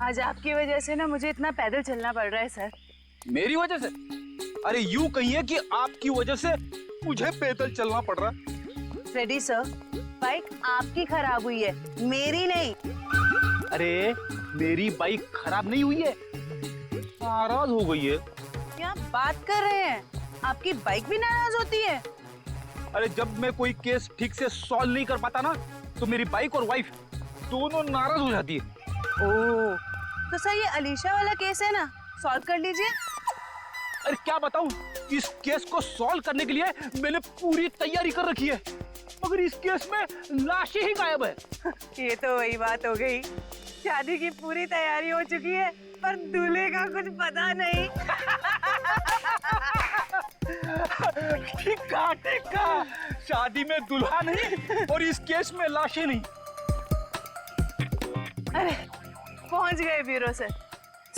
आज आपकी वजह से ना मुझे इतना पैदल चलना पड़ रहा है सर। मेरी वजह से? अरे यूं कहिए कि आपकी वजह से मुझे पैदल चलना पड़ रहा है। फ्रेडी सर, बाइक आपकी खराब हुई है, मेरी नहीं। अरे मेरी बाइक खराब नहीं हुई है, नाराज हो गई है। क्या बात कर रहे हैं? आपकी बाइक भी नाराज होती है? अरे जब मैं कोई केस ठीक से सॉल्व नहीं कर पाता ना, तो मेरी बाइक और वाइफ दोनों नाराज हो जाती है। ओह, तो सर ये अलीशा वाला केस है ना, सॉल्व कर लीजिए। अरे क्या बताऊं, इस केस को सॉल्व करने के लिए मैंने पूरी तैयारी कर रखी है, मगर इस केस में लाशें ही गायब है। ये तो वही बात हो गई, शादी की पूरी तैयारी हो चुकी है पर दूल्हे का कुछ पता नहीं। ठीक कहा, शादी में दुल्हा नहीं और इस केस में लाशें नहीं। अरे पहुंच गए ब्यूरो से।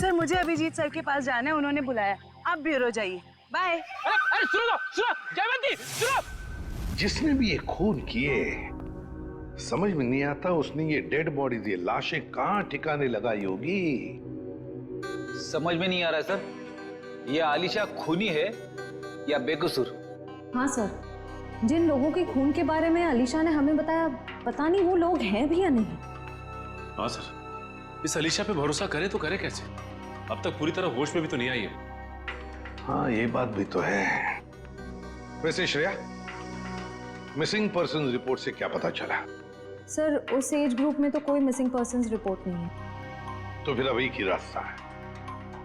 सर मुझे अभिजीत सर के पास जाना है, उन्होंने बुलाया। आप ब्यूरो जाइए, बाय। अरे सुनो जयवंती, सुनो। जिसने भी ये खून किए, समझ में नहीं आता उसने ये डेड बॉडीज, ये लाशें कहाँ ठिकाने लगाई होगी। समझ में नहीं आ रहा है सर, ये आलिशा खूनी है या बेकसूर? हाँ सर, जिन लोगों के खून के बारे में अलीशा ने हमें बताया, पता नहीं वो लोग हैं भी या नहीं। हाँ सर, इस अलीशा पे भरोसा करे तो करे कैसे? अब तक पूरी तरह होश में भी तो नहीं आई है। हाँ ये बात भी तो है। वैसे श्रेया, मिसिंग पर्सन रिपोर्ट से क्या पता चला? सर उस एज ग्रुप में तो कोई मिसिंग पर्संस रिपोर्ट नहीं है। तो फिर अब एक ही रास्ता है,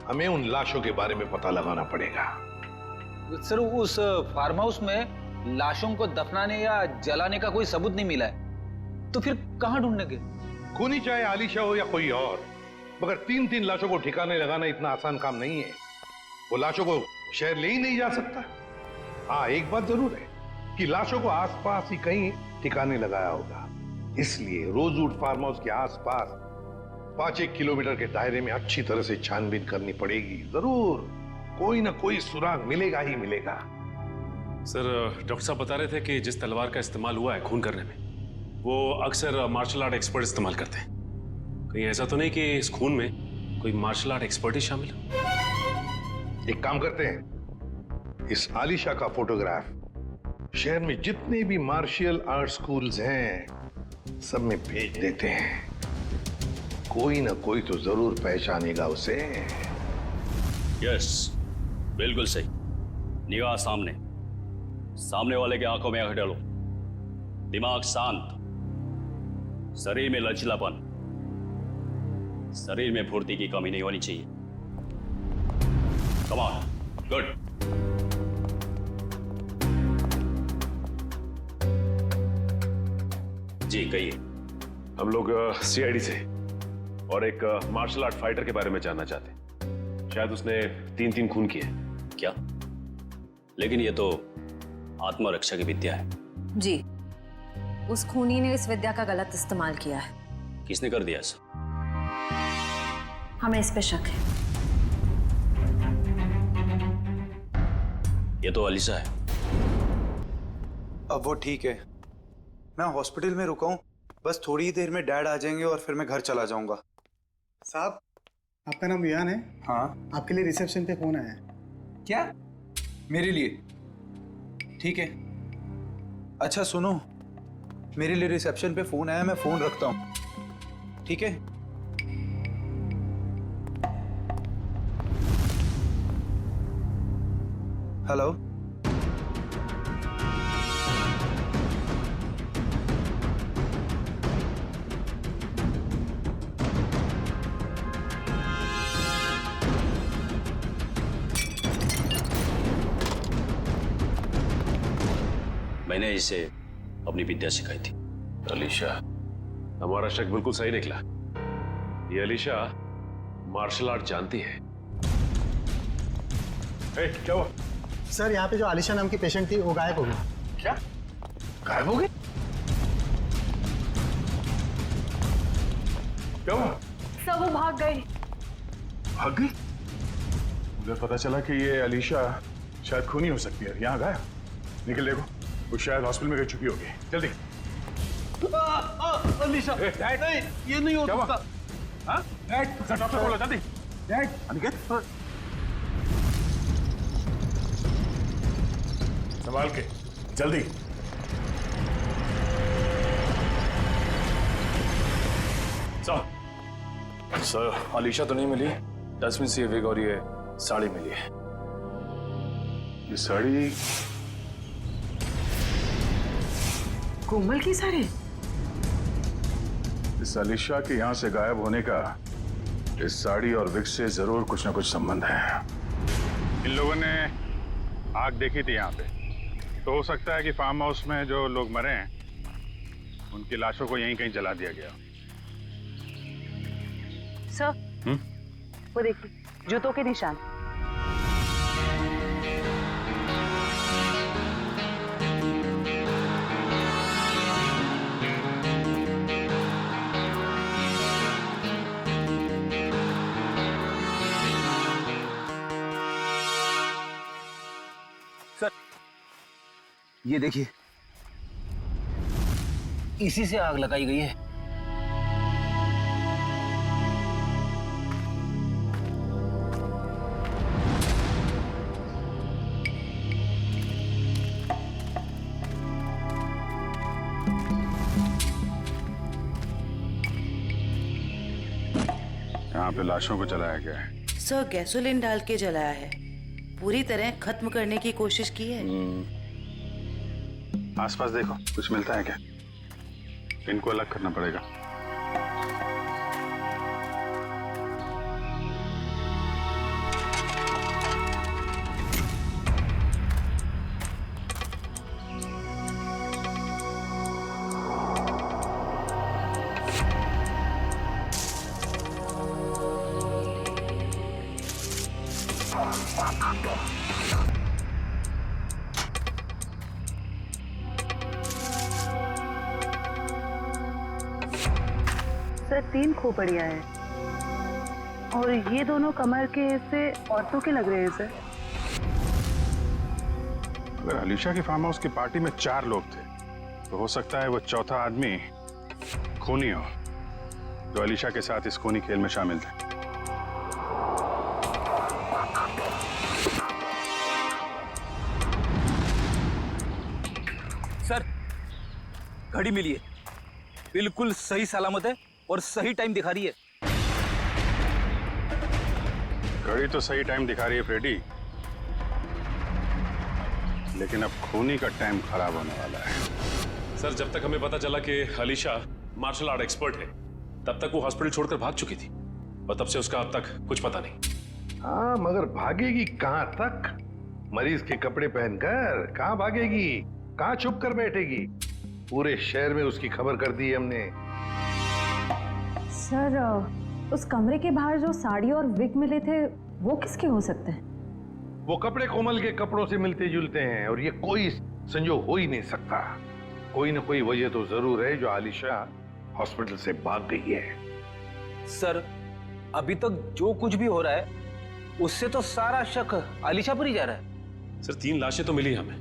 हमें उन लाशों के बारे में पता लगाना पड़ेगा। सर उस फार्म हाउस में लाशों को दफनाने या जलाने का कोई सबूत नहीं मिला है, तो फिर कहाँ ढूंढने? खूनी चाहे आलिशा हो या कोई और, मगर 3-3 लाशों को ठिकाने लगाना इतना आसान काम नहीं है। वो लाशों को शहर ले ही नहीं जा सकता। हाँ एक बात जरूर है कि लाशों को आसपास ही कहीं ठिकाने लगाया होगा, इसलिए रोजवुड फार्म हाउस के आसपास 5-1 किलोमीटर के दायरे में अच्छी तरह से छानबीन करनी पड़ेगी। जरूर कोई ना कोई सुराग मिलेगा ही मिलेगा। सर डॉक्टर साहब बता रहे थे कि जिस तलवार का इस्तेमाल हुआ है खून करने में, वो अक्सर मार्शल आर्ट एक्सपर्ट इस्तेमाल करते हैं। कहीं ऐसा तो नहीं कि इस खून में कोई मार्शल आर्ट एक्सपर्ट ही शामिल हो? एक काम करते हैं, इस आलिशा का फोटोग्राफ शहर में जितने भी मार्शल आर्ट स्कूल्स हैं सब में भेज देते हैं। कोई ना कोई तो जरूर पहचानेगा उसे। यस, बिल्कुल सही। निगाह सामने, सामने वाले के आंखों में आंख डालो, दिमाग शांत, शरीर में लचीलापन, शरीर में फुर्ती की कमी नहीं होनी चाहिए। Come on, good. जी कहिए। हम लोग सीआईडी से और एक मार्शल आर्ट फाइटर के बारे में जानना चाहते हैं। शायद उसने 3 खून किए। क्या? लेकिन ये तो आत्मरक्षा की विद्या है। जी, उस खूनी ने इस विद्या का गलत इस्तेमाल किया है। किसने कर दिया ऐसा? हमें इस पे शक है। ये तो अलीशा है। अब वो ठीक है, मैं हॉस्पिटल में रुका हूँ, बस थोड़ी ही देर में डैड आ जाएंगे और फिर मैं घर चला जाऊंगा। साहब, आपका नाम रियान है? हाँ। आपके लिए रिसेप्शन पे फोन आया है। क्या? मेरे लिए? ठीक है। अच्छा सुनो, मेरे लिए रिसेप्शन पे फोन आया, मैं फोन रखता हूँ, ठीक है? हेलो। मैंने इसे अपनी विद्या सिखाई थी। अलीशा, हमारा शक बिल्कुल सही निकला। ये अलीशा मार्शल आर्ट जानती है। क्या हुआ? सर यहाँ पे जो आलिशा नाम की पेशेंट थी वो गायब हो गई। क्या गायब हो गई? क्या हुआ? सब वो भाग गई। भाग गई? मुझे पता चला कि ये अलीशा शायद खूनी हो सकती है। यहाँ गायब। निकल देखो, वो शायद हॉस्पिटल में रह चुकी होगी। जल्दी। अलीशा, नहीं, ये नहीं हो सकता। हाँ? सर डॉक्टर बोलो जल्दी। अनिकेत संभाल के जल्दी। सर अलीशा तो नहीं मिली, डस्टबिन से ये विग और ये साड़ी मिली है। ये साड़ी कोमल की साड़ी? इस अलीशा के यहाँ से गायब होने का इस साड़ी और विग से जरूर कुछ ना कुछ संबंध है। इन लोगों ने आग देखी थी यहाँ पे, तो हो सकता है कि फार्म हाउस में जो लोग मरे हैं उनकी लाशों को यहीं कहीं जला दिया गया। सर, वो देखिए जूतों के निशान। सर ये देखिए, इसी से आग लगाई गई है। यहाँ पे लाशों को जलाया गया है। सर गैसोलीन डाल के जलाया है, पूरी तरह खत्म करने की कोशिश की है। आसपास देखो, कुछ मिलता है क्या? इनको अलग करना पड़ेगा। सर 3 खोपड़ियां हैं और ये दोनों कमर के हिस्से औरतों के लग रहे हैं सर। अगर अलीशा की फार्म हाउस की पार्टी में 4 लोग थे, तो हो सकता है वो चौथा आदमी खूनी हो, जो अलीशा के साथ इस खूनी खेल में शामिल थे। सर घड़ी मिली है, बिल्कुल सही सलामत है और सही टाइम दिखा रही है। घड़ी तो सही टाइम दिखा रही है फ्रेडी, लेकिन अब खूनी का टाइम खराब होने वाला है। सर जब तक हमें पता चला कि अलीशा मार्शल आर्ट एक्सपर्ट है, तब तक वो हॉस्पिटल छोड़कर भाग चुकी थी और तब से उसका अब तक कुछ पता नहीं। हाँ, मगर भागेगी कहां तक? मरीज के कपड़े पहनकर कहां भागेगी? कहां छुप कर बैठेगी? पूरे शहर में उसकी खबर कर दी है हमने। सर उस कमरे के बाहर जो साड़ी और विग मिले थे वो किसके हो सकते हैं? वो कपड़े कोमल के कपड़ों से मिलते जुलते हैं और ये कोई संजोग हो ही नहीं सकता। कोई ना कोई वजह तो जरूर है जो आलिशा हॉस्पिटल से भाग गई है। सर अभी तक जो कुछ भी हो रहा है उससे तो सारा शक आलिशा पर ही जा रहा है। सर 3 लाशें तो मिली हमें,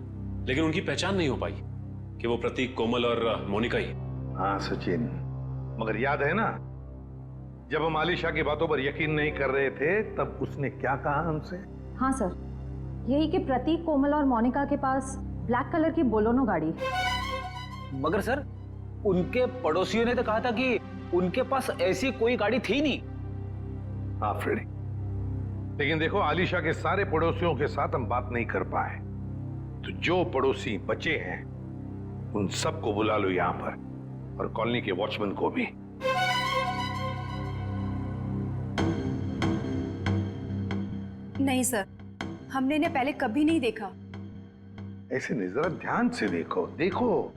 लेकिन उनकी पहचान नहीं हो पाई कि वो प्रतीक, कोमल और मोनिका ही। हाँ सचिन, मगर याद है ना जब हम आलिशा की बातों पर यकीन नहीं कर रहे थे तब उसने क्या कहा हमसे? हाँ सर, यही कि प्रतीक, कोमल और मोनिका के पास ब्लैक कलर की बोलोनो गाड़ी। मगर सर उनके पड़ोसियों ने तो कहा था कि उनके पास ऐसी कोई गाड़ी थी नहीं। हाँ फ्रेडी, लेकिन देखो आलिशा के सारे पड़ोसियों के साथ हम बात नहीं कर पाए, तो जो पड़ोसी बचे हैं उन सबको बुला लो यहां पर और कॉलोनी के वॉचमैन को भी। नहीं सर, हमने इन्हें पहले कभी नहीं देखा। ऐसे नहीं, जरा ध्यान से देखो, देखो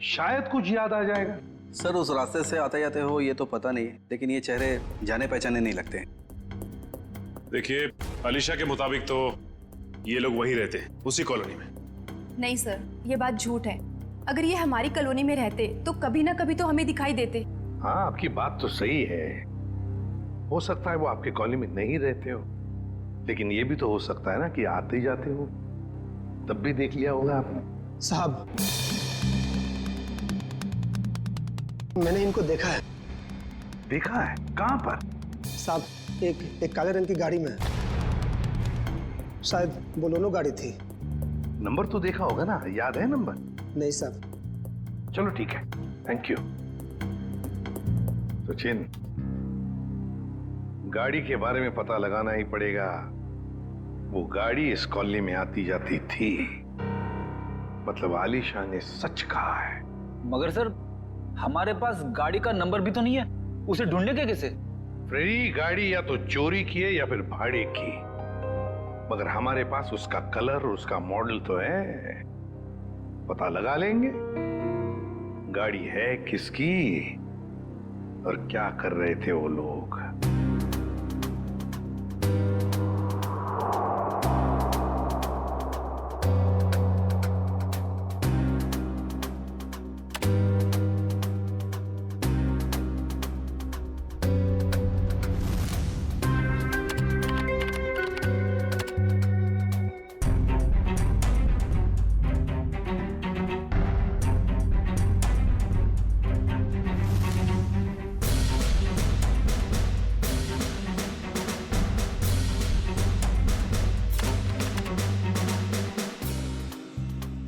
शायद कुछ याद आ जाएगा। सर उस रास्ते से आते जाते हो ये तो पता नहीं, लेकिन ये चेहरे जाने पहचाने नहीं लगते। देखिए अलीशा के मुताबिक तो ये लोग वहीं रहते हैं, उसी कॉलोनी में। नहीं सर, ये बात झूठ है। अगर ये हमारी कॉलोनी में रहते तो कभी ना कभी तो हमें दिखाई देते। हाँ आपकी बात तो सही है, हो सकता है वो आपके कॉलोनी में नहीं रहते हो, लेकिन ये भी तो हो सकता है ना कि आते जाते हो, तब भी देख लिया होगा आपने। साहब मैंने इनको देखा है, देखा है? कहां पर? साहब एक काले रंग की गाड़ी में है। शायद बोलोनो गाड़ी थी। नंबर तो देखा होगा ना, याद है नंबर? नहीं साहब। चलो ठीक है, थैंक यू। सचिन, गाड़ी के बारे में पता लगाना ही पड़ेगा। वो गाड़ी इस कॉलोनी में आती जाती थी, मतलब आलिशा ने सच कहा है। मगर सर, हमारे पास गाड़ी का नंबर भी तो नहीं है, उसे ढूंढने के कैसे? फ्रेडी, गाड़ी या तो चोरी की है या फिर भाड़े की, मगर हमारे पास उसका कलर और उसका मॉडल तो है, पता लगा लेंगे गाड़ी है किसकी और क्या कर रहे थे वो लोग।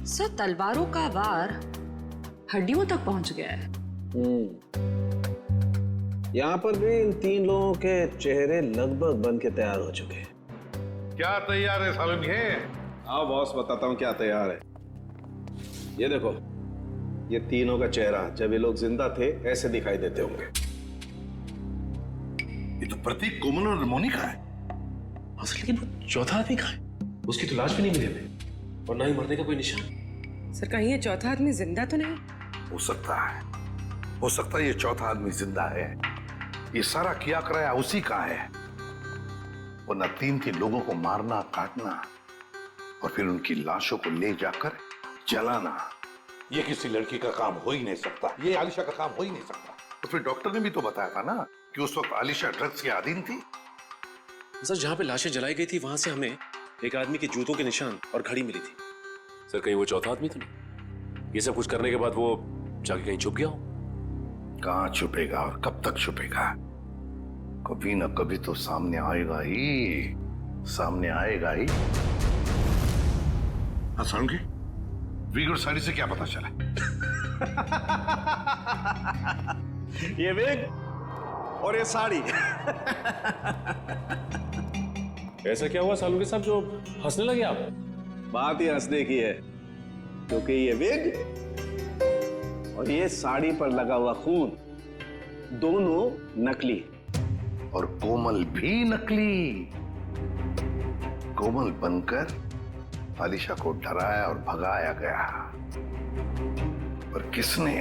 सर, तलवारों का वार हड्डियों तक पहुंच गया है। यहाँ पर भी इन 3 लोगों के चेहरे लगभग बन के तैयार हो चुके हैं। क्या तैयार है सालुंखे? आओ बॉस, बताता हूँ क्या तैयार है। ये देखो, ये तीनों का चेहरा जब ये लोग जिंदा थे ऐसे दिखाई देते होंगे। ये तो प्रतीक, कोमल और मोनिका है। असल लेकिन वो चौथा आदमी कहाँ है? उसकी तो लाश भी नहीं मिली हमें, और ना ही मरने का कोई निशान। सर, कहीं ये चौथा आदमी जिंदा तो नहीं? हो सकता है ये चौथा आदमी जिंदा है। ये सारा किया कराया उसी का है, वरना 3 लोगों को मारना, काटना और फिर उनकी लाशों को ले जाकर जलाना, ये किसी लड़की का काम हो ही नहीं सकता। ये आलिशा का काम हो ही नहीं सकता। तो फिर डॉक्टर ने भी तो बताया था ना कि उस वक्त आलिशा ड्रग्स के अधीन थी। सर, जहाँ पे लाशें जलाई गई थी वहां से हमें एक आदमी के जूतों के निशान और घड़ी मिली थी। सर, कहीं वो चौथा आदमी तो नहीं? ये सब कुछ करने के बाद वो जाके कहीं छुप गया हो? कहां छुपेगा और कब तक छुपेगा? कभी ना कभी तो सामने आएगा ही, सामने आएगा ही। हाँ सालुंखे, विग और साड़ी से क्या पता चला? ये विग और ये साड़ी। ऐसा क्या हुआ सालुंखे साहब जो हंसने लगे आप? बात ही हंसने की है, क्योंकि ये विग और ये साड़ी पर लगा हुआ खून दोनों नकली, और कोमल भी नकली। कोमल बनकर आलिशा को डराया और भगाया गया, पर किसने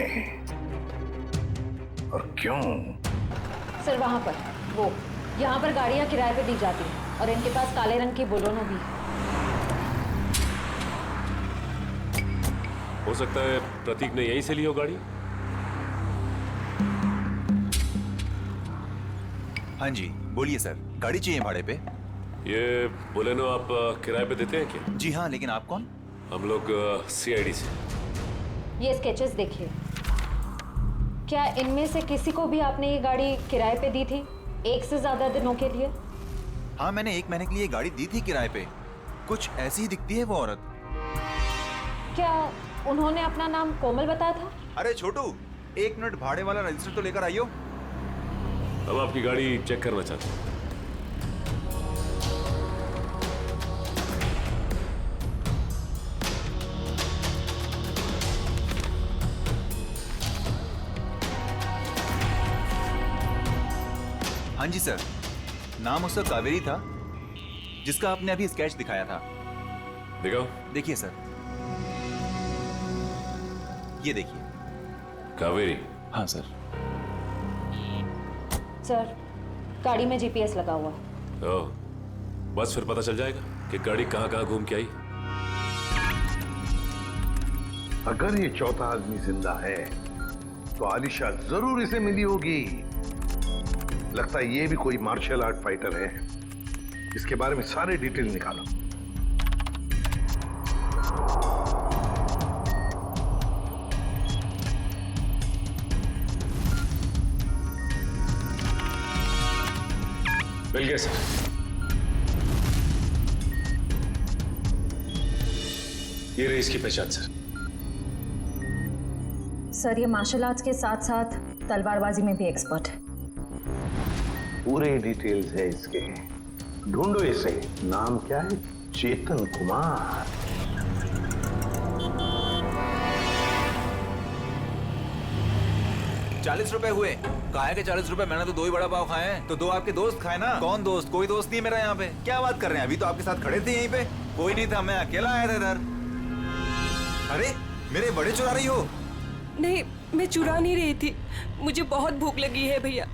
और क्यों? सर, वहां पर वो यहाँ पर गाड़ियां किराए पे दी जाती हैं और इनके पास काले रंग की बोलोनो भी। हो सकता है प्रतीक ने यहीं से ली हो गाड़ी। हाँ जी, बोलिए सर, गाड़ी चाहिए भाड़े पे? ये बोलेनो आप किराए पे देते हैं क्या? जी हाँ, लेकिन आप कौन? हम लोग CID से। ये स्केचेस देखिए, क्या इनमें से किसी को भी आपने ये गाड़ी किराए पे दी थी 1 से ज्यादा दिनों के लिए? हाँ, मैंने 1 महीने के लिए गाड़ी दी थी किराए पे। कुछ ऐसी ही दिखती है वो औरत। क्या उन्होंने अपना नाम कोमल बताया था? अरे छोटू, 1 मिनट भाड़े वाला रजिस्टर तो लेकर आइयो। हम आपकी गाड़ी चेक करना चाहते हैं। हाँ जी सर, नाम उसका कावेरी था, जिसका आपने अभी स्केच दिखाया था। दिखाओ। देखिए सर, ये देखिए। कावेरी? हाँ सर। सर, गाड़ी में GPS लगा हुआ। ओह, बस फिर पता चल जाएगा कि गाड़ी कहाँ कहाँ घूम के आई। अगर ये चौथा आदमी जिंदा है तो आलिशा जरूर इसे मिली होगी। लगता है ये भी कोई मार्शल आर्ट फाइटर है। इसके बारे में सारे डिटेल निकालो। मिल गया सर। ये रही इसकी पहचान सर। सर ये मार्शल आर्ट्स के साथ साथ तलवारबाजी में भी एक्सपर्ट है। पूरे डिटेल्स है इसके, ढूंढो इसे। नाम क्या है? चेतन कुमार। ₹40 हुए। काहे के ₹40? मैंने तो 2 ही बड़ा पाव खाए हैं। तो 2 आपके दोस्त खाए ना। कौन दोस्त? कोई दोस्त नहीं मेरा यहाँ पे। क्या बात कर रहे हैं? अभी तो आपके साथ खड़े थे यहीं पे। कोई नहीं था, मैं अकेला आया था इधर। अरे मेरे बड़े चुरा रही हो? नहीं, मैं चुरा नहीं रही थी, मुझे बहुत भूख लगी है भैया।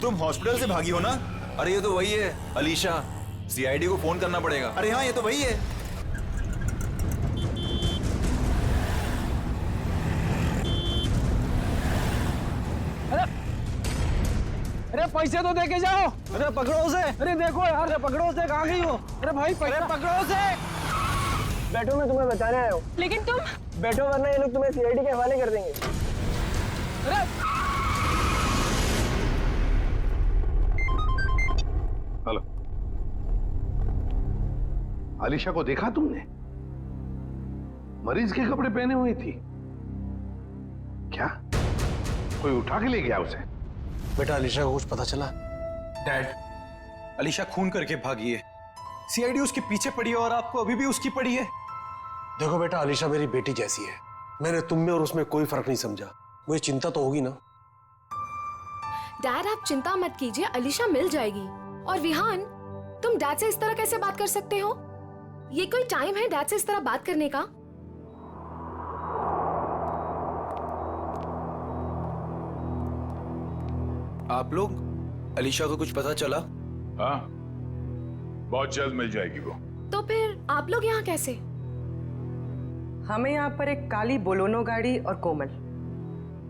तुम हॉस्पिटल से भागी हो ना? अरे ये तो वही है अलीशा। सीआईडी को फोन करना पड़ेगा। अरे हाँ, ये तो वही है। अरे पैसे तो दे के जाओ। अरे पकड़ो उसे। अरे देखो यार, अरे पकड़ो उसे। कहाँ गई हो? अरे भाई पैसे पकड़ो उसे। बैठो, मैं तुम्हें बताने आया हूँ। लेकिन तुम बैठो वरना ये लोग तुम्हें सीआईडी के हवाले कर देंगे। हेलो, आलिशा को देखा तुमने? मरीज के कपड़े पहने हुई थी। क्या कोई उठा के ले गया उसे? बेटा अलीशा को कुछ पता चला? डैड, अलीशा खून करके भागी है। सीआईडी उसके पीछे पड़ी है और आपको अभी भी उसकी पड़ी है। देखो बेटा, अलीशा मेरी बेटी जैसी है। मैंने तुम में और उसमें कोई फर्क नहीं समझा। मुझे चिंता तो होगी ना। डैड आप चिंता मत कीजिए, अलीशा मिल जाएगी। और विहान, तुम डैड से इस तरह कैसे बात कर सकते हो? ये कोई टाइम है डैड से इस तरह बात करने का? आप लोग, अलीशा को कुछ पता चला? हाँ, बहुत जल्द मिल जाएगी वो। तो फिर आप लोग यहाँ कैसे? हमें यहाँ पर एक काली बोलोनो गाड़ी और कोमल,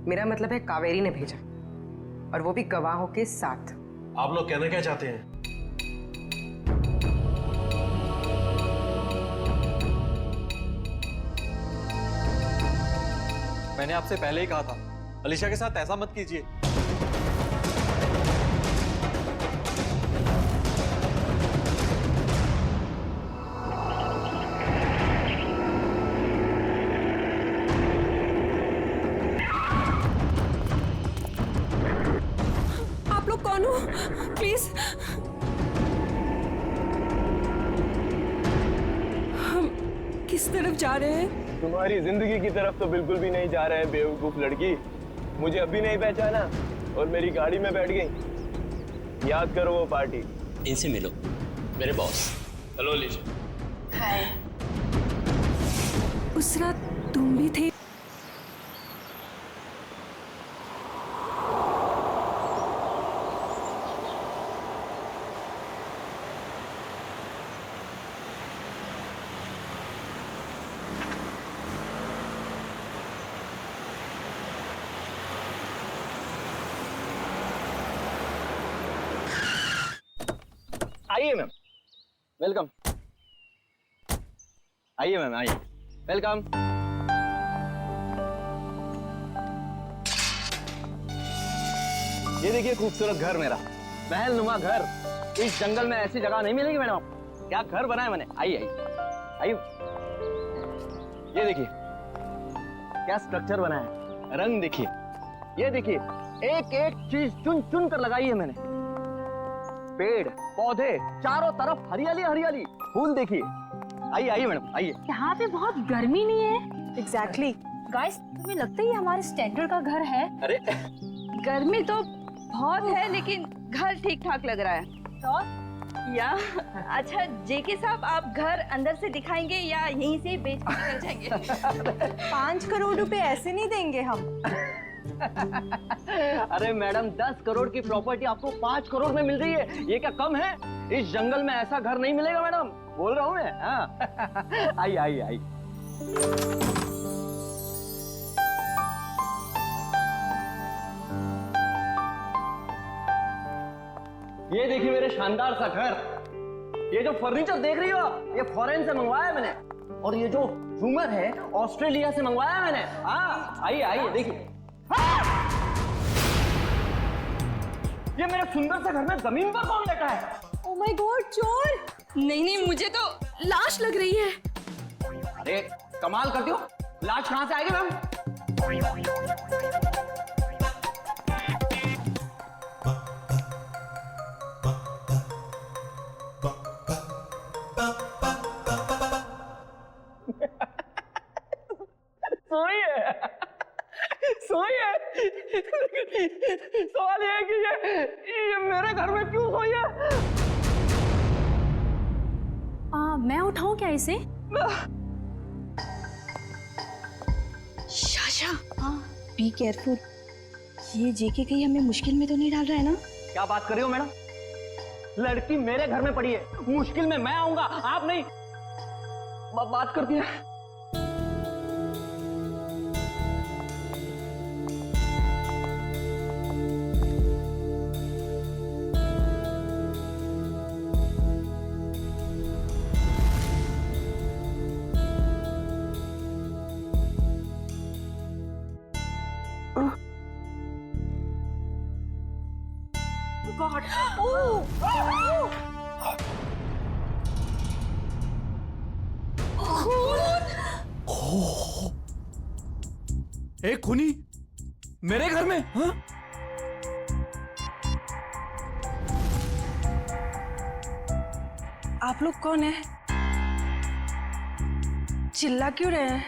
मेरा मतलब है कावेरी ने भेजा, और वो भी गवाहों के साथ। आप लोग कहना क्या चाहते हैं? मैंने आपसे पहले ही कहा था, अलीशा के साथ ऐसा मत कीजिए। आप लोग कौन हो? प्लीज। हम किस तरफ जा रहे हैं? तुम्हारी जिंदगी की तरफ तो बिल्कुल भी नहीं जा रहे हैं बेवकूफ लड़की। मुझे अभी नहीं पहचाना और मेरी गाड़ी में बैठ गई। याद करो वो पार्टी। इनसे मिलो, मेरे बॉस। हेलो अलीशा। हाय। उस रात तुम भी थे? आइए मैम, वेलकम। आइए मैम, आइए, वेलकम। ये देखिए खूबसूरत घर मेरा, महल नुमा घर। इस जंगल में ऐसी जगह नहीं मिलेगी मैडम। क्या घर बनाया मैंने। आइए आइए आइए, ये देखिए क्या स्ट्रक्चर बनाया है। रंग देखिए, ये देखिए एक एक चीज चुन चुन कर लगाई है मैंने। पेड़ पौधे चारों तरफ हरियाली हरियाली। फूल देखिए। आइए आइए मैडम, आइए। यहाँ पे बहुत गर्मी नहीं है? एग्जैक्टली। गाइस, तुम्हें लगता है ये हमारे स्टैंडर्ड का घर है? अरे गर्मी तो बहुत है, लेकिन घर ठीक ठाक लग रहा है। तो या अच्छा जेके साहब, आप घर अंदर से दिखाएंगे या यहीं से बेच के निकल जाएंगे? 5 करोड़ रुपए ऐसे नहीं देंगे हम। अरे मैडम, 10 करोड़ की प्रॉपर्टी आपको 5 करोड़ में मिल रही है। ये क्या कम है? इस जंगल में ऐसा घर नहीं मिलेगा मैडम, बोल रहा हूँ मैं। हाँ। आइए आइए आइए। ये देखिए मेरे शानदार सा घर। ये जो फर्नीचर देख रही हो आप, ये फॉरेन से मंगवाया है मैंने। और ये जो झूमर है, ऑस्ट्रेलिया से मंगवाया है मैंने। हाँ, आइए आइए देखिए। ये मेरे सुंदर से घर में जमीन पर कौन बैठा है? ओह माय गॉड, चोर! नहीं, मुझे तो लाश लग रही है। अरे कमाल करती हो, लाश कहां से आएगी मैम? सोई है। सवाल ये है कि ये मेरे घर में क्यों सोई है? मैं उठाऊं क्या इसे? Sasha, be careful. ये जेके कहीं हमें मुश्किल में तो नहीं डाल रहा है ना? क्या बात कर रही हो मैडम? लड़की मेरे घर में पड़ी है, मुश्किल में मैं आऊंगा, आप नहीं। बात करती है। God. एक खूनी मेरे घर में? हाँ? आप लोग कौन हैं? चिल्ला क्यों रहे हैं?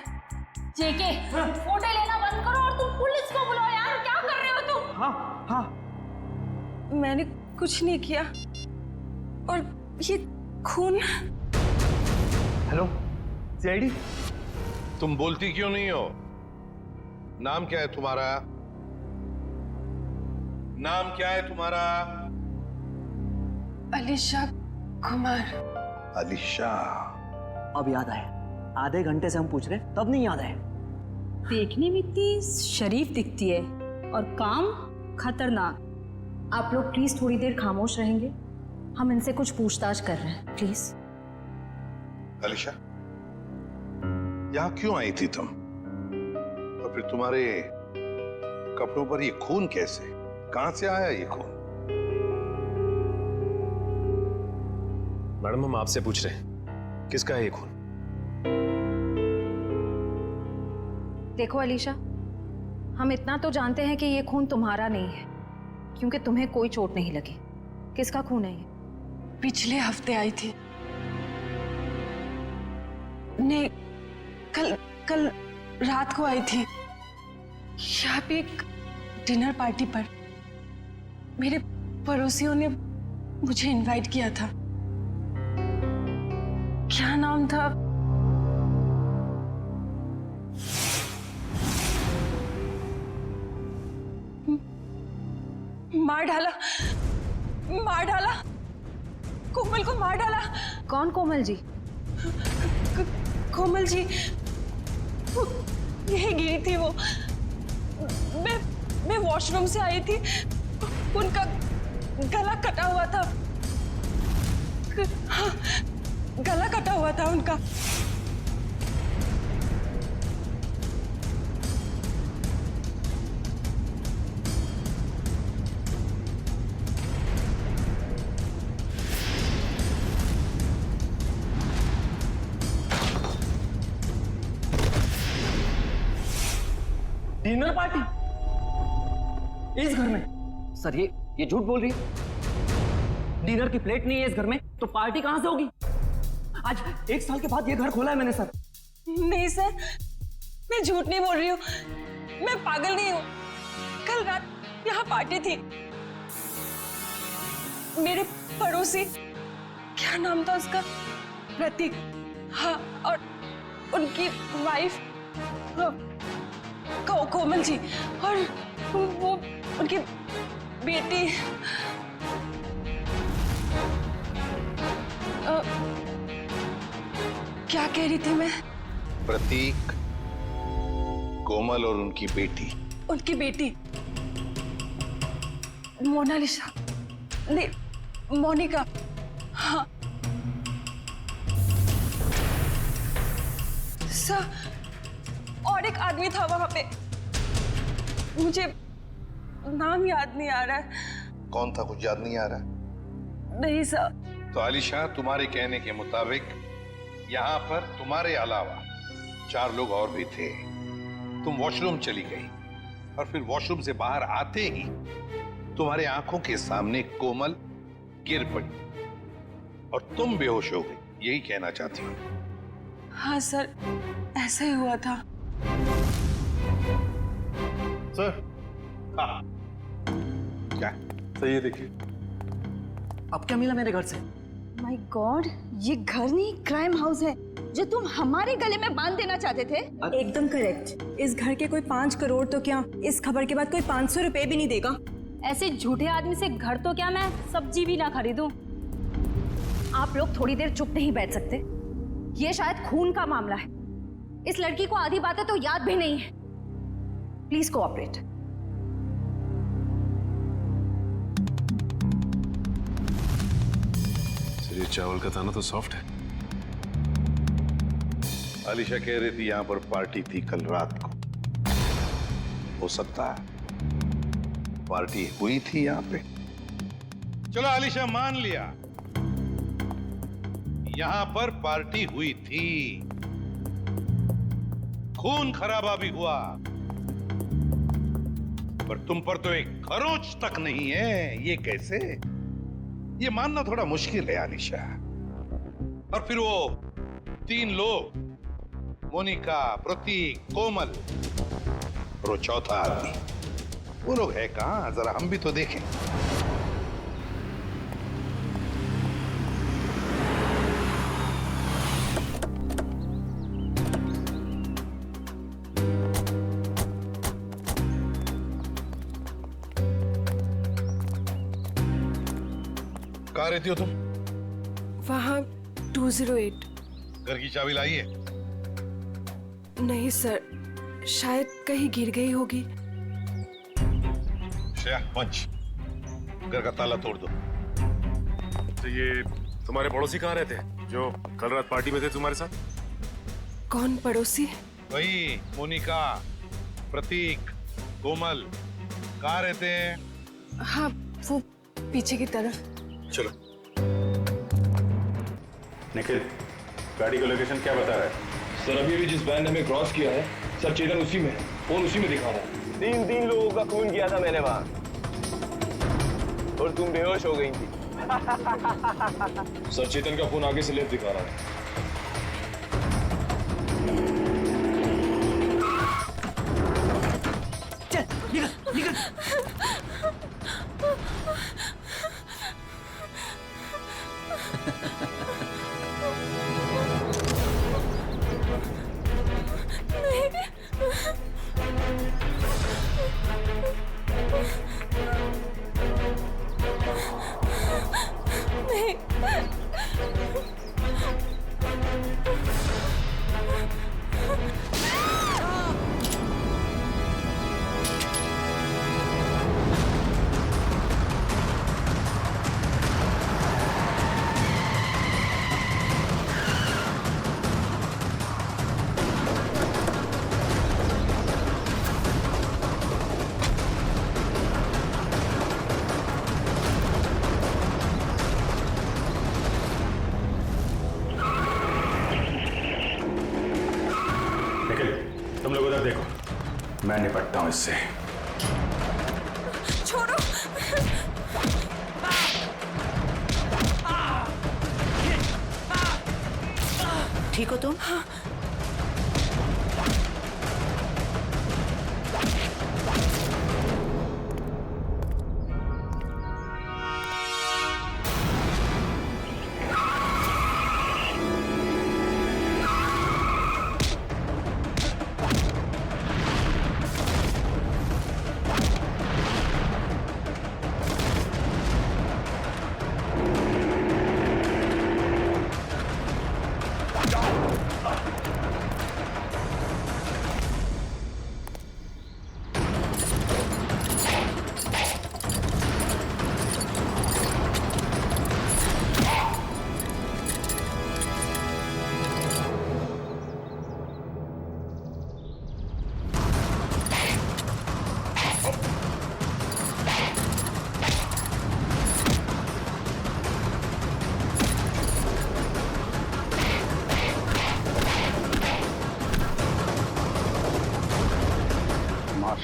जेके, फोटो लेना बंद करो और तुम पुलिस को बुलाओ यार, क्या कर रहे हो तुम? हाँ। मैंने कुछ नहीं किया। और ये खून। हेलो सीआईडी, तुम बोलती क्यों नहीं हो? नाम क्या है तुम्हारा? नाम क्या है तुम्हारा? अलीशा कुमार। अलीशा? अब याद आया। आधे घंटे से हम पूछ रहे, तब नहीं याद आया। देखने में इतनी शरीफ दिखती है और काम खतरनाक। आप लोग प्लीज थोड़ी देर खामोश रहेंगे, हम इनसे कुछ पूछताछ कर रहे हैं, प्लीज। अलीशा, यहां क्यों आई थी तुम? और फिर तुम्हारे कपड़ों पर ये खून कैसे? कहां से आया ये खून? मैडम, हम आपसे पूछ रहे हैं, किसका है ये खून? देखो अलीशा, हम इतना तो जानते हैं कि ये खून तुम्हारा नहीं है, क्योंकि तुम्हें कोई चोट नहीं लगी। किसका खून है ये? पिछले हफ्ते आई थी। नहीं, कल रात को आई थी। यहाँ पे एक डिनर पार्टी पर मेरे पड़ोसियों ने मुझे इनवाइट किया था। क्या नाम था? मार डाला। कोमल को मार डाला। कौन कोमल जी? कोमल जी यही गिरी थी वो। मैं वॉशरूम से आई थी, उनका गला कटा हुआ था। हाँ, गला कटा हुआ था उनका। डिनर पार्टी इस घर में? सर ये झूठ बोल रही है। डिनर की प्लेट नहीं है इस घर में, तो पार्टी कहां से होगी? आज 1 साल के बाद ये घर खोला है मैंने सर। नहीं सर, मैं झूठ नहीं बोल रही हूँ, मैं पागल नहीं हूँ। कल रात यहाँ पार्टी थी। मेरे पड़ोसी, क्या नाम था उसका? प्रतीक। हाँ, और उनकी वाइफ कोमल जी, और वो उनकी बेटी। क्या कह रही थी मैं? प्रतीक, कोमल और उनकी बेटी। उनकी बेटी मोनालिसा, नहीं मोनिका। हाँ सर, और एक आदमी था वहां पे, मुझे नाम याद नहीं आ रहा है। कौन था कुछ याद नहीं आ रहा? नहीं सर। तो आलिशा, तुम्हारे कहने के मुताबिक यहाँ पर तुम्हारे अलावा 4 लोग और भी थे। तुम वॉशरूम चली गई और फिर वॉशरूम से बाहर आते ही तुम्हारे आंखों के सामने कोमल गिर पड़ी और तुम बेहोश हो गई, यही कहना चाहती हूँ? हाँ सर, ऐसा ही हुआ था। सर। हाँ। क्या सही है, देखिए। अब क्या मिला मेरे घर से? माय गॉड, ये घर नहीं क्राइम हाउस है जो तुम हमारे गले में बांध देना चाहते थे। एकदम करेक्ट। इस घर के कोई 5 करोड़ तो क्या, इस खबर के बाद कोई 500 रुपए भी नहीं देगा। ऐसे झूठे आदमी से घर तो क्या मैं सब्जी भी ना खरीदूं। आप लोग थोड़ी देर चुप नहीं बैठ सकते? ये शायद खून का मामला है। इस लड़की को आधी बातें तो याद भी नहीं है। Please cooperate. ये चावल का दाना तो सॉफ्ट है। आलिशा कह रही थी यहाँ पर पार्टी थी कल रात को। हो सकता है पार्टी हुई थी यहाँ पे। चलो आलिशा, मान लिया यहाँ पर पार्टी हुई थी, खून खराबा भी हुआ, पर तुम पर तो एक खरोंच तक नहीं है। ये कैसे? ये मानना थोड़ा मुश्किल है आलिशा। और फिर वो 3 लोग, मोनिका, प्रतीक, कोमल और वो चौथा आदमी, वो लोग है कहां? जरा हम भी तो देखें। कहाँ रहती हो तुम? वहाँ 208। घर की चाबी लाई है? नहीं सर, शायद कहीं गिर गई होगी। श्रेया, पंच, घर का ताला तोड़ दो। तो ये तुम्हारे पड़ोसी कहाँ रहते हैं जो कल रात पार्टी में थे तुम्हारे साथ? कौन पड़ोसी? वही मोनिका, प्रतीक, कोमल, कहाँ रहते हैं? हाँ, वो पीछे की तरफ। चलो। निखिल, गाड़ी का लोकेशन क्या बता रहा है? सर अभी भी जिस वैन ने हमें क्रॉस किया है, सर चेतन उसी में है, फोन उसी में दिखा रहा है। 3 लोगों का खून किया था मैंने वहां, और तुम बेहोश हो गई थी। सर चेतन का फोन आगे से लेफ्ट दिखा रहा है। चल निकल निकल। तुम लोग उधर देखो, मैं निपटता हूं इससे। छोड़ो। ठीक हो तुम?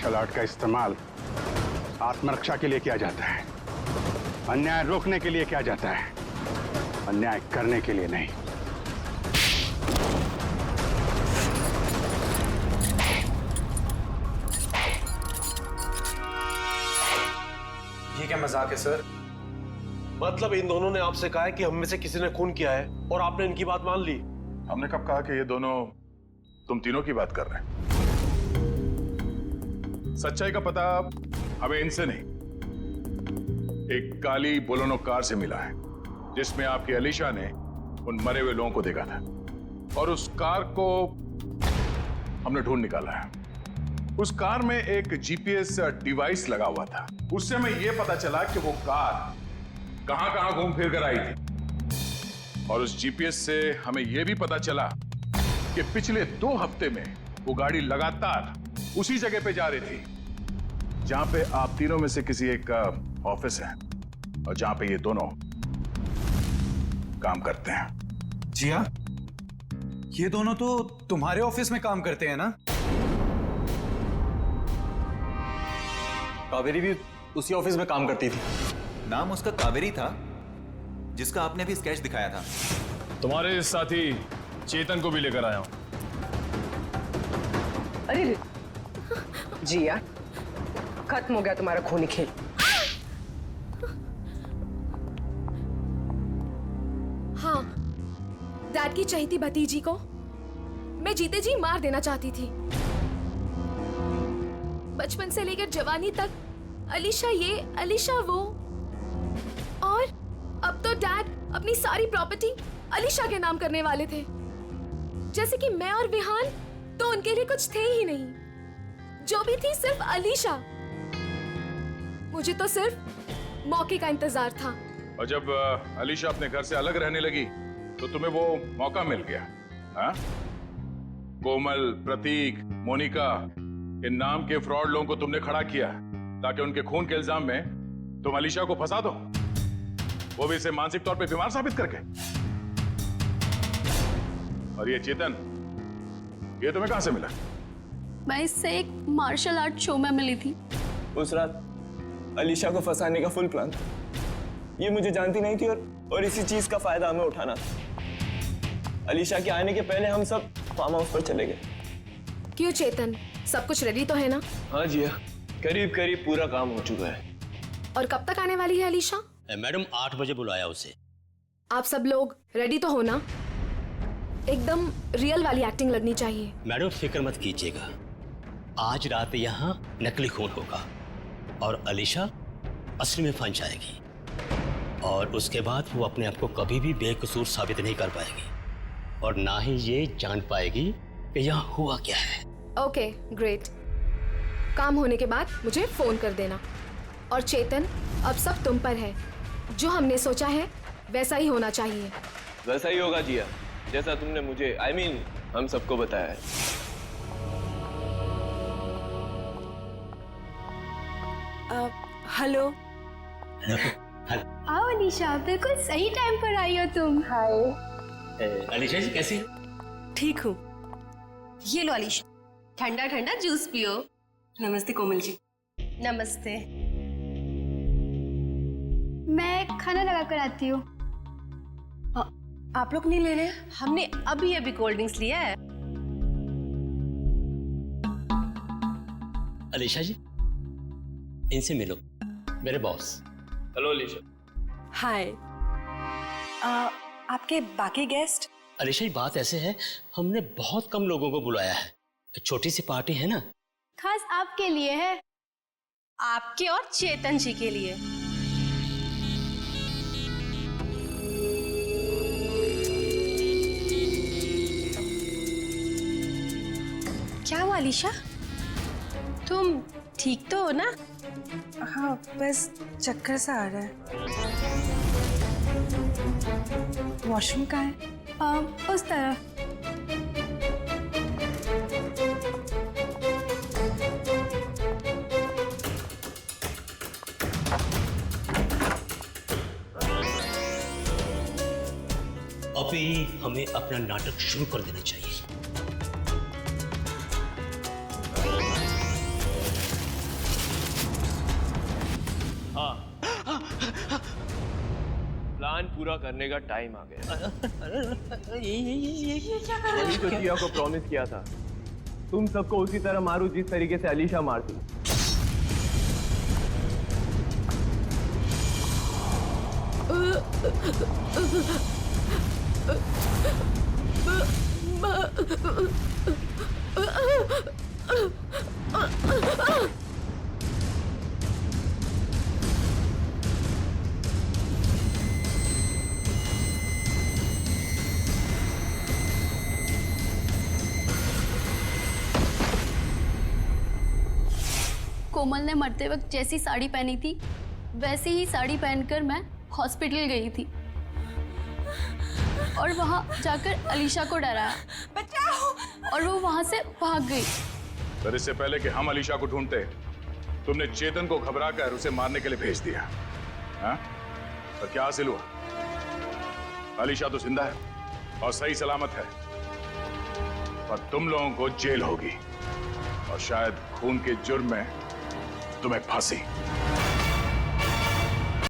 मार्शल आर्ट का इस्तेमाल आत्मरक्षा के लिए किया जाता है, अन्याय रोकने के लिए किया जाता है, अन्याय करने के लिए नहीं। ये क्या मजाक है सर? मतलब इन दोनों ने आपसे कहा है कि हम में से किसी ने खून किया है और आपने इनकी बात मान ली? हमने कब कहा कि ये दोनों तुम तीनों की बात कर रहे हैं? सच्चाई का पता हमें इनसे नहीं, एक काली बोलेरो कार से मिला है जिसमें आपकी अलीशा ने उन मरे हुए लोगों को देखा था, और उस कार को हमने ढूंढ निकाला है। उस कार में एक जीपीएस डिवाइस लगा हुआ था। उससे हमें यह पता चला कि वो कार कहां-कहां घूम फिर कर आई थी, और उस जीपीएस से हमें यह भी पता चला कि पिछले 2 हफ्ते में वो गाड़ी लगातार उसी जगह पे जा रही थी जहां पे आप तीनों में से किसी एक का ऑफिस है और जहां पे ये दोनों काम करते हैं। जी हाँ, ये दोनों तो तुम्हारे ऑफिस में काम करते हैं ना? कावेरी भी उसी ऑफिस में काम करती थी। नाम उसका कावेरी था, जिसका आपने भी स्केच दिखाया था। तुम्हारे साथी चेतन को भी लेकर आया हूं। अरे जिया, खत्म हो गया तुम्हारा खूनी खेल। हाँ, डैड की चहेती भतीजी को मैं जीते जी मार देना चाहती थी। बचपन से लेकर जवानी तक अलीशा ये, अलीशा वो, और अब तो डैड अपनी सारी प्रॉपर्टी अलीशा के नाम करने वाले थे। जैसे कि मैं और विहान तो उनके लिए कुछ थे ही नहीं, जो भी थी सिर्फ अलीशा। मुझे तो सिर्फ मौके का इंतजार था। और जब अलीशा अपने घर से अलग रहने लगी तो तुम्हें वो मौका मिल गया, हाँ? कोमल, प्रतीक, मोनिका, इन नाम के फ्रॉड लोगों को तुमने खड़ा किया ताकि उनके खून के इल्जाम में तुम अलीशा को फंसा दो, वो भी इसे मानसिक तौर पे बीमार साबित करके। और ये चेतन, ये तुम्हें कहां से मिला? मैं इससे एक मार्शल आर्ट शो में मिली थी। उस रात अलीशा को फंसाने का फुल प्लान था। ये मुझे जानती नहीं थी और इसी चीज का फायदा हमें उठाना था। अलीशा के आने के पहले हम सब फार्म हाउस पर चले गए। क्यों चेतन, सब कुछ रेडी तो है ना? हाँ जी, करीब करीब पूरा काम हो चुका है। और कब तक आने वाली है अलीशा? मैडम 8 बजे बुलाया उसे। आप सब लोग रेडी तो हो ना? एकदम रियल वाली एक्टिंग लगनी चाहिए। मैडम फिक्र मत कीजिएगा, आज रात यहाँ नकली खून होगा और अलीशा असली में फंस जाएगी, और उसके बाद वो अपने आप को कभी भी बेकसूर साबित नहीं कर पाएगी और ना ही ये जान पाएगी कि यहाँ हुआ क्या है। Okay, great. काम होने के बाद मुझे फोन कर देना। और चेतन, अब सब तुम पर है। जो हमने सोचा है वैसा ही होना चाहिए। वैसा ही होगा जिया, जैसा तुमने मुझे हम सबको बताया है। हेलो। आओ अलीशा, बिल्कुल सही टाइम पर आई हो तुम। हाय अलीशा जी कैसी? ठीक हूँ। ये लो अलीशा, ठंडा ठंडा जूस पियो। नमस्ते कोमल जी। नमस्ते। मैं खाना लगा कर आती हूँ। आप लोग नहीं ले रहे? हमने अभी अभी कोल्ड ड्रिंक्स लिया है। अलीशा जी, इनसे मिलो, मेरे बॉस। हेलो अलीशा। हाय। आपके बाकी गेस्ट? अलीशा, बात ऐसे है, हमने बहुत कम लोगों को बुलाया है, छोटी सी पार्टी है ना। खास आपके लिए है, आपके और चेतन जी के लिए। क्या हुआ अलीशा, तुम ठीक तो हो ना? हाँ, बस चक्कर सा आ रहा है। वॉशरूम कहाँ है? उस तरफ। अभी हमें अपना नाटक शुरू कर देना चाहिए। प्लान पूरा करने का टाइम आ गया। वही तो जिया को प्रॉमिस किया था, तुम सबको उसी तरह मारूं जिस तरीके से अलीशा मारती। कोमल ने मरते वक्त जैसी साड़ी पहनी थी वैसी ही साड़ी पहनकर मैं हॉस्पिटल गई थी और वहां जाकर अलीशा को डराया, बचाओ, और वो वहां से भाग गई। पर इससे पहले कि हम अलीशा को ढूंढते, तुमने चेतन को घबराकर उसे मारने के लिए भेज दिया। हाँ? पर क्या हासिल हुआ? अलीशा तो जिंदा है और सही सलामत है, पर तुम लोगों को जेल होगी और शायद खून के जुर्म में तुम्हें फांसी।